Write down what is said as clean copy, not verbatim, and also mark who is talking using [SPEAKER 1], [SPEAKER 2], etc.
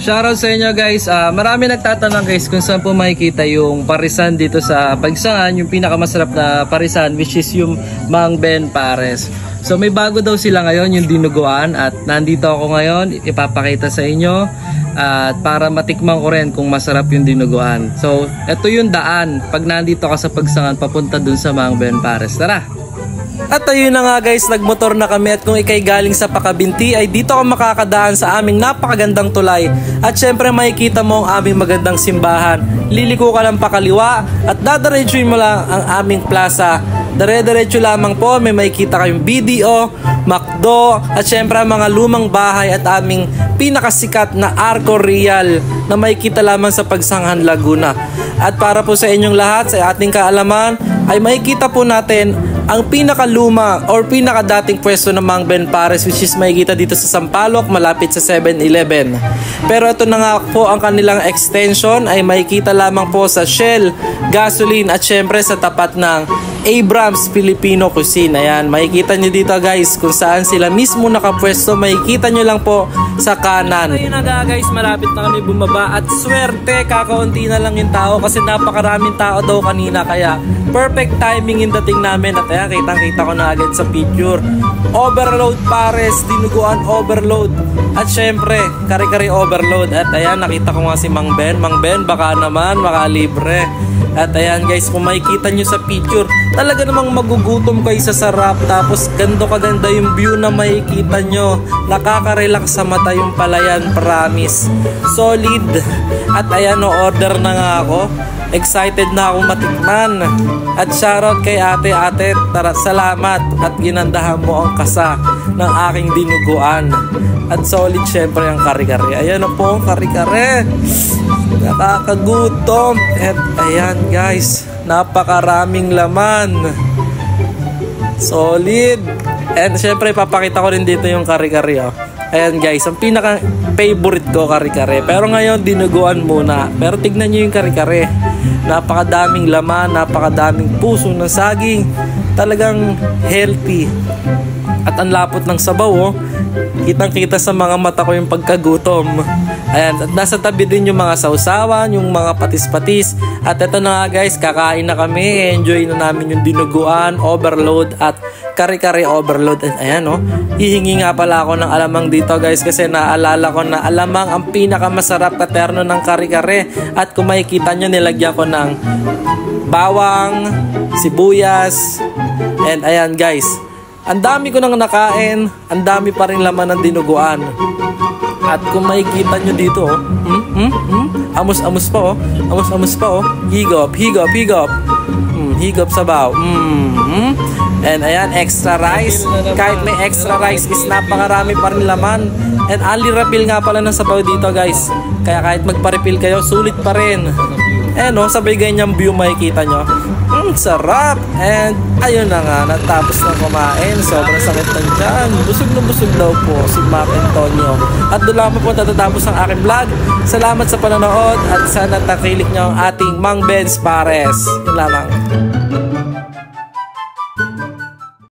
[SPEAKER 1] Shoutout sa inyo guys. Marami nagtatanong guys kung saan po makikita yung parisan dito sa Pagsangan, yung pinakamasarap na parisan, which is yung Mang Ben Pares. So may bago daw sila ngayon, yung dinuguan, at nandito ako ngayon ipapakita sa inyo at para matikman ko rin kung masarap yung dinuguan. So ito yung daan pag nandito ka sa Pagsangan papunta dun sa Mang Ben Pares. Tara! At ayun na nga guys, nagmotor na kami, at kung ikay galing sa Pakabinti ay dito ka makakadaan sa aming napakagandang tulay. At syempre makikita mo ang aming magandang simbahan. Liliko ka lang pakaliwa at dadiretsuin mo lang ang aming plaza. Dire-diretso lamang po, may makikita kayong BDO, McDo, at syempre mga lumang bahay at aming pinakasikat na Arco Real na makikita lamang sa Pagsangan, Laguna. At para po sa inyong lahat, sa ating kaalaman, ay makikita po natin ang pinakaluma or pinakadating pwesto ng Mang Ben Pares, which is makikita dito sa Sampaloc, malapit sa 7-Eleven. Pero ito na nga po ang kanilang extension, ay makikita lamang po sa Shell Gasoline at syempre sa tapat ng Abrams Filipino Cuisine. Ayan, makikita nyo dito guys kung saan sila mismo nakapwesto. Makikita nyo lang po sa kanan. Ayun na nga guys, malapit na kami bumaba at swerte kakaunti na lang yung tao kasi napakaraming tao daw kanina, kaya perfect timing yung dating namin. At ayan, kitang-kita ko na agad sa picture. Overload Pares, dinuguan overload. At syempre, kare-kare overload. At ayan, nakita ko nga si Mang Ben. Mang Ben, baka naman makalibre. At ayan guys, kung makikita nyo sa picture, talaga namang magugutom kayo sa sarap. Tapos ganda kaganda yung view na makikita nyo. Nakaka-relax sa mata yung palayan, promise. Solid. At ayan, order na nga ako. Excited na akong matikman. At shoutout kay ate, salamat at ginandahan mo ang kasa ng aking dinuguan. At solid syempre ang kare-kare. Ayan na po ang kare-kare. Nakakagutom. At ayan guys, napakaraming laman. Solid. And syempre papakita ko rin dito yung kare-kare. Ayan guys, ang pinaka favorite ko kare-kare. Pero ngayon dinuguan muna. Pero tignan nyo yung kare-kare. Napakadaming laman, napakadaming puso ng saging. Talagang healthy. At ang lapot ng sabaw, oh. Kitang-kita sa mga mata ko yung pagkagutom. Ayan, at nasa tabi din yung mga sausawan, yung mga patis-patis. At ito na nga guys, kakain na kami. Enjoy na namin yung dinuguan, overload at kare-kare overload. At ayan, oh, hihingi nga pala ako ng alamang dito guys, kasi naalala ko na alamang ang pinakamasarap na terno ng kare-kare. At kung makikita nyo, nilagyan ko ng bawang, sibuyas. And ayan guys, ang dami ko nang nakain, ang dami pa rin laman ng dinuguan. At kung makikita nyo dito, amos-amos pa, oh. Amos-amos pa, oh. Higop, higop, higop. Higop sabaw. And ayan, extra rice. Kahit may extra rice is napakarami pa rin laman. And only refill nga pala ng sabaw dito guys. Kaya kahit magpa-refill kayo, sulit pa rin. Eh no, sabay ganyang view makikita nyo. Sarap. And ayun na nga, natapos na kumain. Sobrang sakit ng tiyan. Busog na busog daw po si Mac Antonio. At doon lang po natatapos ang aking vlog. Salamat sa panonood at sana takilik nyo ang ating Mang Ben Pares. Yun lamang.